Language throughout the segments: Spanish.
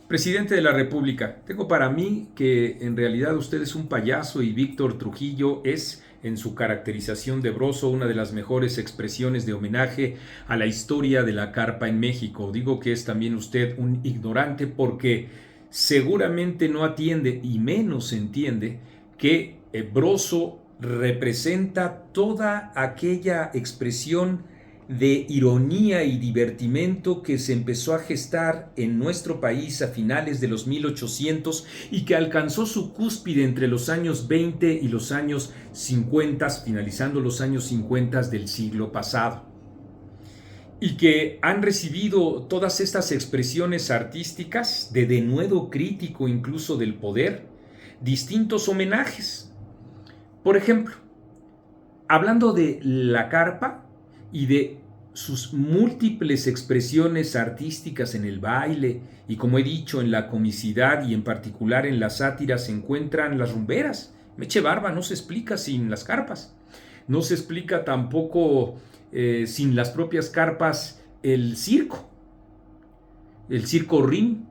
Presidente de la República, tengo para mí que en realidad usted es un payaso y Víctor Trujillo es, en su caracterización de Broso, una de las mejores expresiones de homenaje a la historia de la carpa en México. Digo que es también usted un ignorante porque seguramente no atiende y menos entiende que Broso representa toda aquella expresión de ironía y divertimento que se empezó a gestar en nuestro país a finales de los 1800 y que alcanzó su cúspide entre los años 20 y los años 50, finalizando los años 50 del siglo pasado. Y que han recibido todas estas expresiones artísticas de denuedo crítico incluso del poder, distintos homenajes. Por ejemplo, hablando de la carpa y de sus múltiples expresiones artísticas en el baile y, como he dicho, en la comicidad y en particular en la sátira se encuentran las rumberas. Meche Barba no se explica sin las carpas. No se explica tampoco sin las propias carpas el circo Rim.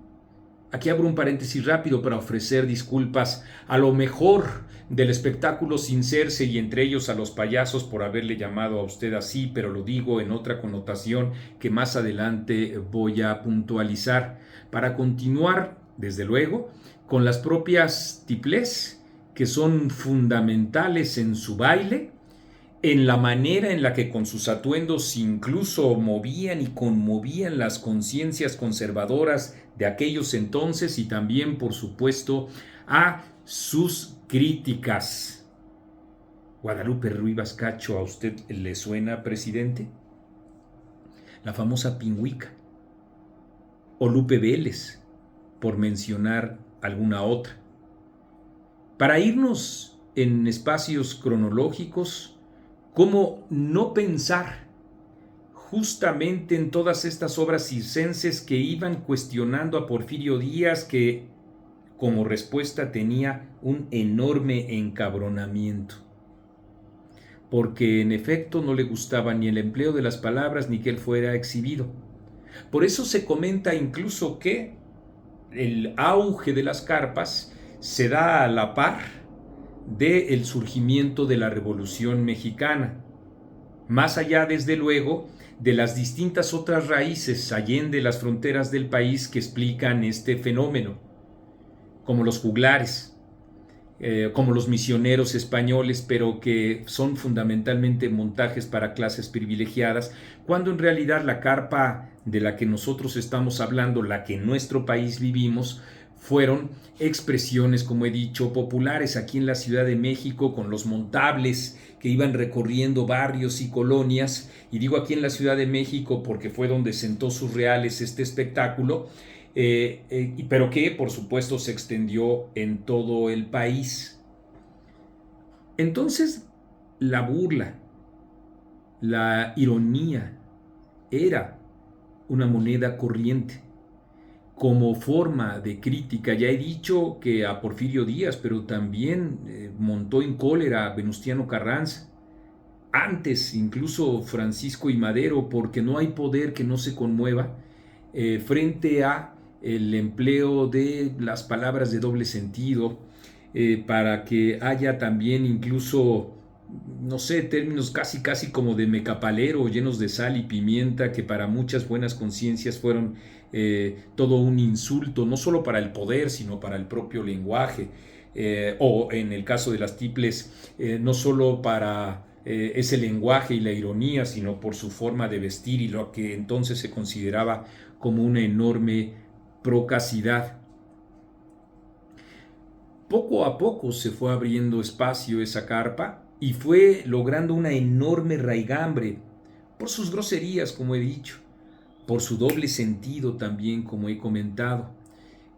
Aquí abro un paréntesis rápido para ofrecer disculpas a lo mejor del espectáculo sin cerse y entre ellos a los payasos por haberle llamado a usted así, pero lo digo en otra connotación que más adelante voy a puntualizar. Para continuar, desde luego, con las propias tiplés que son fundamentales en su baile, en la manera en la que con sus atuendos incluso movían y conmovían las conciencias conservadoras de aquellos entonces y también, por supuesto, a sus críticas. Guadalupe Rivas Cacho, ¿a usted le suena, presidente? La famosa Pingüica. O Lupe Vélez, por mencionar alguna otra. Para irnos en espacios cronológicos, ¿cómo no pensar justamente en todas estas obras circenses que iban cuestionando a Porfirio Díaz, que como respuesta tenía un enorme encabronamiento? Porque en efecto no le gustaba ni el empleo de las palabras ni que él fuera exhibido. Por eso se comenta incluso que el auge de las carpas se da a la par del surgimiento de la Revolución Mexicana. Más allá, desde luego, de las distintas otras raíces allende las fronteras del país que explican este fenómeno, como los juglares, como los misioneros españoles, pero que son fundamentalmente montajes para clases privilegiadas, cuando en realidad la carpa de la que nosotros estamos hablando, la que en nuestro país vivimos, fueron expresiones, como he dicho, populares aquí en la Ciudad de México, con los montables que iban recorriendo barrios y colonias, y digo aquí en la Ciudad de México porque fue donde sentó sus reales este espectáculo, pero que por supuesto se extendió en todo el país. Entonces, la burla, la ironía, era una moneda corriente como forma de crítica. Ya he dicho que a Porfirio Díaz, pero también montó en cólera a Venustiano Carranza, antes incluso Francisco y Madero, porque no hay poder que no se conmueva frente a el empleo de las palabras de doble sentido, para que haya también incluso, no sé, términos casi como de mecapalero, llenos de sal y pimienta, que para muchas buenas conciencias fueron todo un insulto, no solo para el poder, sino para el propio lenguaje, o en el caso de las tiples, no solo para ese lenguaje y la ironía, sino por su forma de vestir y lo que entonces se consideraba como una enorme procacidad. Poco a poco se fue abriendo espacio esa carpa y fue logrando una enorme raigambre por sus groserías, como he dicho, por su doble sentido también, como he comentado,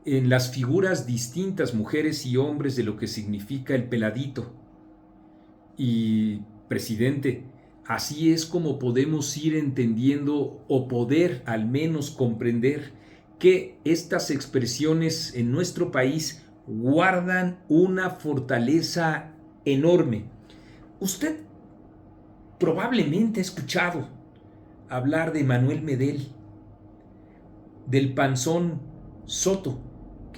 en las figuras distintas, mujeres y hombres, de lo que significa el peladito. Y, presidente, así es como podemos ir entendiendo o poder al menos comprender que estas expresiones en nuestro país guardan una fortaleza enorme. Usted probablemente ha escuchado hablar de Manuel Medel, del Panzón Soto,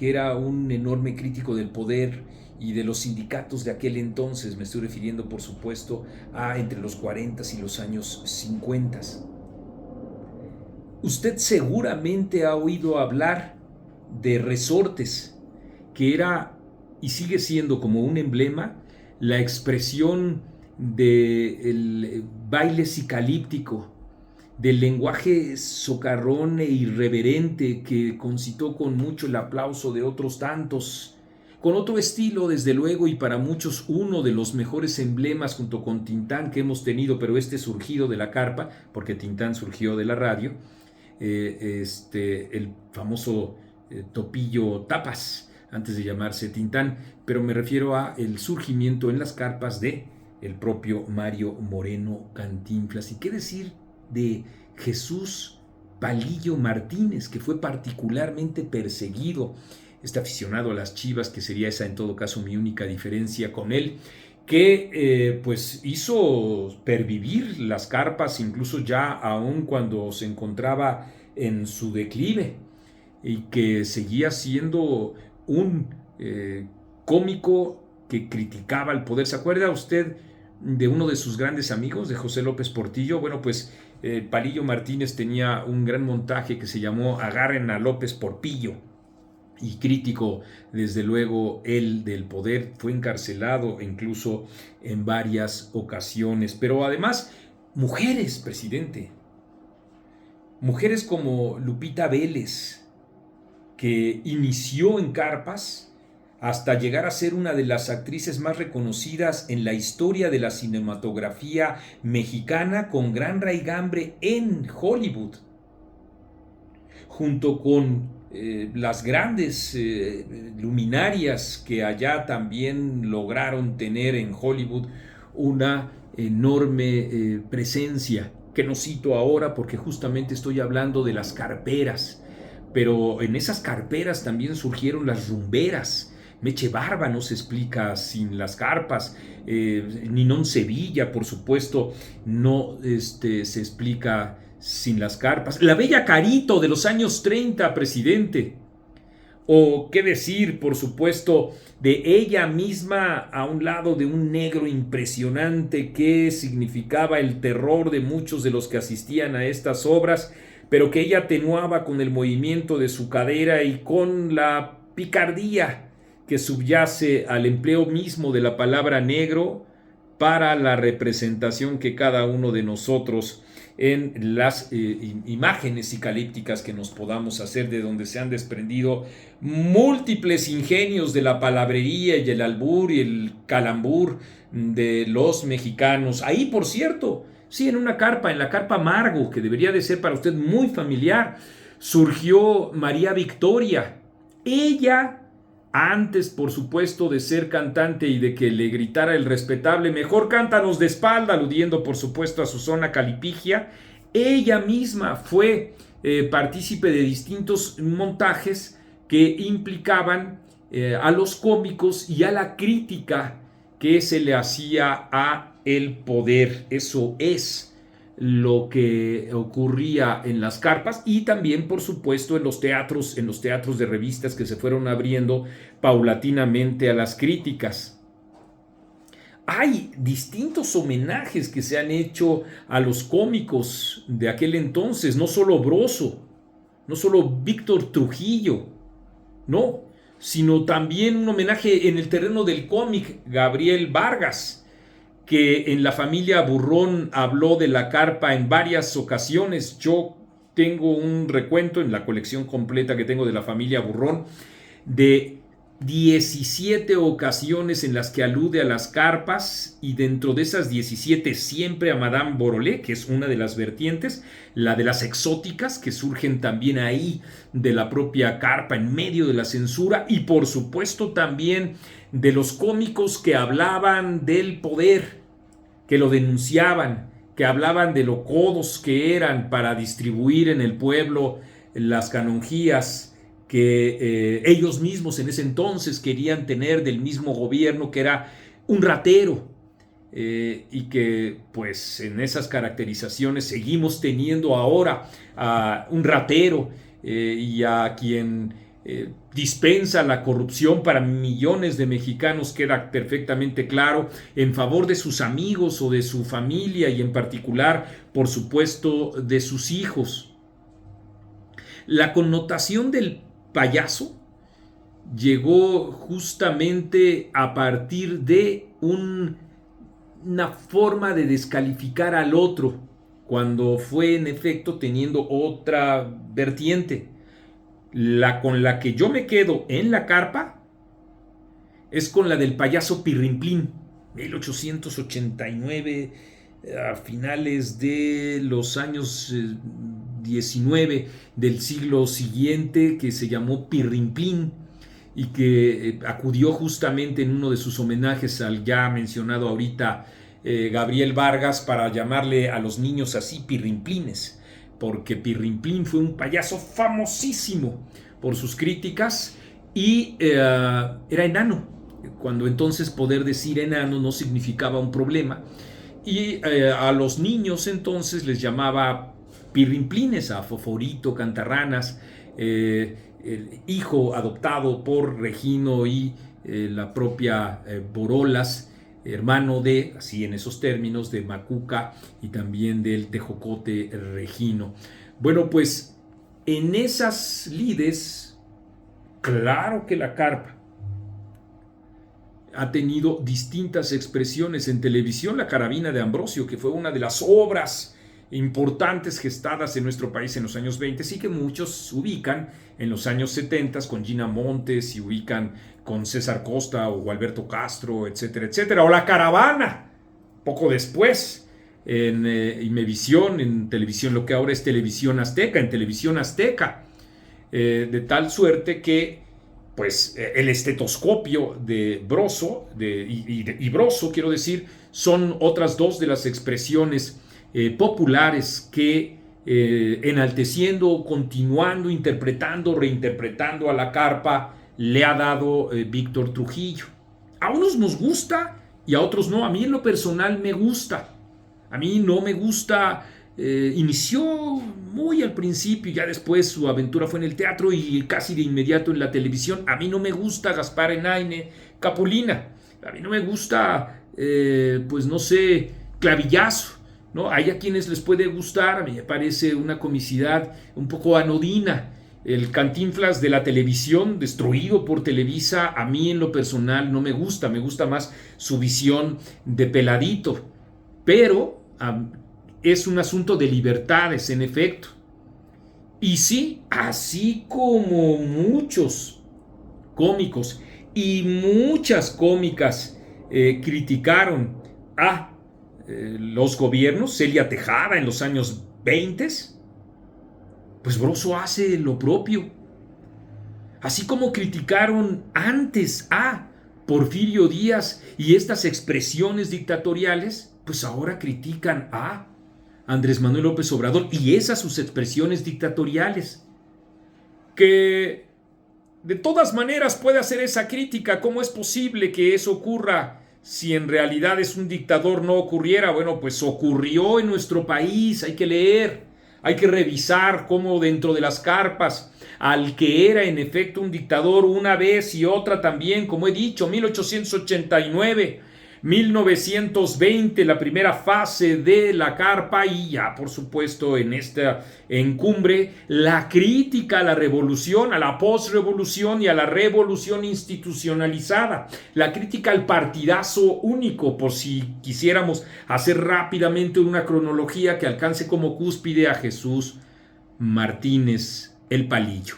que era un enorme crítico del poder y de los sindicatos de aquel entonces. Me estoy refiriendo, por supuesto, a entre los 40 y los años 50. Usted seguramente ha oído hablar de Resortes, que era y sigue siendo como un emblema la expresión del baile psicalíptico, del lenguaje socarrón e irreverente que concitó con mucho el aplauso de otros tantos, con otro estilo desde luego, y para muchos uno de los mejores emblemas junto con Tintán que hemos tenido, pero surgido de la carpa, porque Tintán surgió de la radio, el famoso Topillo Tapas, antes de llamarse Tintán, pero me refiero a el surgimiento en las carpas de el propio Mario Moreno Cantinflas. ¿Y qué decir de Jesús Palillo Martínez, que fue particularmente perseguido, este aficionado a las Chivas, que sería esa en todo caso mi única diferencia con él, que pues hizo pervivir las carpas incluso ya aún cuando se encontraba en su declive, y que seguía siendo un cómico que criticaba el poder? ¿Se acuerda usted de uno de sus grandes amigos, de José López Portillo? Bueno, pues Palillo Martínez tenía un gran montaje que se llamó Agarren a López por Pillo, y crítico desde luego él del poder, fue encarcelado incluso en varias ocasiones. Pero además, mujeres, presidente, mujeres como Lupita Vélez, que inició en carpas hasta llegar a ser una de las actrices más reconocidas en la historia de la cinematografía mexicana, con gran raigambre en Hollywood, junto con las grandes luminarias que allá también lograron tener en Hollywood una enorme presencia, que no cito ahora porque justamente estoy hablando de las carperas. Pero en esas carperas también surgieron las rumberas. Meche Barba no se explica sin las carpas. Ninón Sevilla, por supuesto, no se explica sin las carpas. La Bella Carito de los años 30, presidente. O qué decir, por supuesto, de ella misma a un lado de un negro impresionante que significaba el terror de muchos de los que asistían a estas obras, pero que ella atenuaba con el movimiento de su cadera y con la picardía que subyace al empleo mismo de la palabra negro para la representación que cada uno de nosotros en las imágenes psicalípticas que nos podamos hacer, de donde se han desprendido múltiples ingenios de la palabrería y el albur y el calambur de los mexicanos. Ahí, por cierto, sí, en una carpa, en la carpa Margo, que debería de ser para usted muy familiar, surgió María Victoria. Ella, antes, por supuesto, de ser cantante y de que le gritara el respetable "mejor cántanos de espalda", aludiendo por supuesto a Susana Calipigia, ella misma fue partícipe de distintos montajes que implicaban a los cómicos y a la crítica que se le hacía a el poder. Eso es lo que ocurría en las carpas, y también por supuesto en los teatros de revistas que se fueron abriendo paulatinamente a las críticas. Hay distintos homenajes que se han hecho a los cómicos de aquel entonces, no solo Broso, no solo Víctor Trujillo, no, sino también un homenaje en el terreno del cómic, Gabriel Vargas, que en La Familia Burrón habló de la carpa en varias ocasiones. Yo tengo un recuento en la colección completa que tengo de La Familia Burrón de 17 ocasiones en las que alude a las carpas, y dentro de esas 17 siempre a Madame Borolé, que es una de las vertientes, la de las exóticas, que surgen también ahí de la propia carpa en medio de la censura, y por supuesto también de los cómicos que hablaban del poder, que lo denunciaban, que hablaban de lo codos que eran para distribuir en el pueblo las canonjías que ellos mismos en ese entonces querían tener del mismo gobierno, que era un ratero, y que pues en esas caracterizaciones seguimos teniendo ahora a un ratero, y a quien dispensa la corrupción para millones de mexicanos, queda perfectamente claro, en favor de sus amigos o de su familia y en particular, por supuesto, de sus hijos. La connotación del payaso llegó justamente a partir de una forma de descalificar al otro, cuando fue en efecto teniendo otra vertiente. La con la que yo me quedo en la carpa es con la del payaso Pirrimplín, 1889, a finales de los años 19 del siglo siguiente, que se llamó Pirrimplín y que acudió justamente en uno de sus homenajes al ya mencionado ahorita Gabriel Vargas, para llamarle a los niños así, Pirrimplines, porque Pirrimplín fue un payaso famosísimo por sus críticas y era enano, cuando entonces poder decir enano no significaba un problema, y a los niños entonces les llamaba Pirrimplines, a Foforito, Cantarranas, el hijo adoptado por Regino y la propia Borolas, hermano de, así en esos términos, de Macuca y también del tejocote Regino. Bueno, pues en esas lides, claro que la carpa ha tenido distintas expresiones. En televisión, La Carabina de Ambrosio, que fue una de las obras importantes gestadas en nuestro país en los años 20 y que muchos ubican en los años 70 con Gina Montes y ubican con César Costa o Gualberto Castro, etcétera, etcétera. O La Caravana, poco después, en Imevisión, en televisión, lo que ahora es Televisión Azteca, en Televisión Azteca. De tal suerte que pues el estetoscopio de Broso y Broso, quiero decir, son otras dos de las expresiones populares que enalteciendo, continuando, interpretando, reinterpretando a la carpa le ha dado Víctor Trujillo. A unos nos gusta y a otros no. A mí en lo personal me gusta. A mí no me gusta. Inició muy al principio, ya después su aventura fue en el teatro y casi de inmediato en la televisión. A mí no me gusta Gaspar Enaine Capulina. A mí no me gusta, pues no sé, Clavillazo, ¿no? Hay a quienes les puede gustar. A mí me parece una comicidad un poco anodina. El Cantinflas de la televisión, destruido por Televisa, a mí en lo personal no me gusta. Me gusta más su visión de peladito. Pero es un asunto de libertades, en efecto. Y sí, así como muchos cómicos y muchas cómicas criticaron a los gobiernos, Celia Tejada en los años 20, pues Broso hace lo propio. Así como criticaron antes a Porfirio Díaz y estas expresiones dictatoriales, pues ahora critican a Andrés Manuel López Obrador y esas sus expresiones dictatoriales. Que de todas maneras puede hacer esa crítica. ¿Cómo es posible que eso ocurra si en realidad es un dictador? No ocurriera. Bueno, pues ocurrió en nuestro país. Hay que leer, hay que revisar cómo dentro de las carpas al que era en efecto un dictador una vez y otra también, como he dicho, 1889, 1920, la primera fase de la carpa, y ya por supuesto en esta encumbre la crítica a la revolución, a la posrevolución y a la revolución institucionalizada, la crítica al partidazo único, por si quisiéramos hacer rápidamente una cronología que alcance como cúspide a Jesús Martínez el Palillo.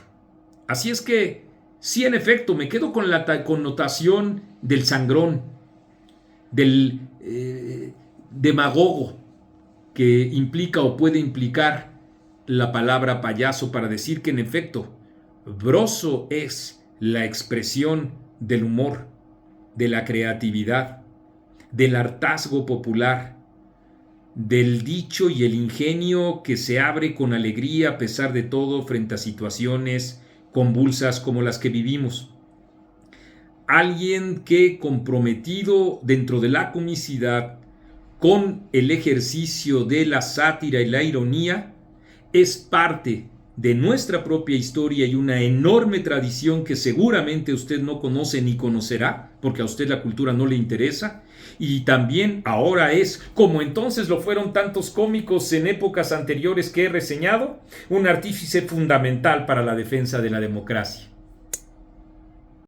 Así es que sí, en efecto, me quedo con la connotación del sangrón, del demagogo que implica o puede implicar la palabra payaso para decir que en efecto Broso es la expresión del humor, de la creatividad, del hartazgo popular, del dicho y el ingenio que se abre con alegría a pesar de todo frente a situaciones convulsas como las que vivimos. Alguien que, comprometido dentro de la comicidad con el ejercicio de la sátira y la ironía, es parte de nuestra propia historia y una enorme tradición que seguramente usted no conoce ni conocerá, porque a usted la cultura no le interesa, y también ahora es, como entonces lo fueron tantos cómicos en épocas anteriores que he reseñado, un artífice fundamental para la defensa de la democracia.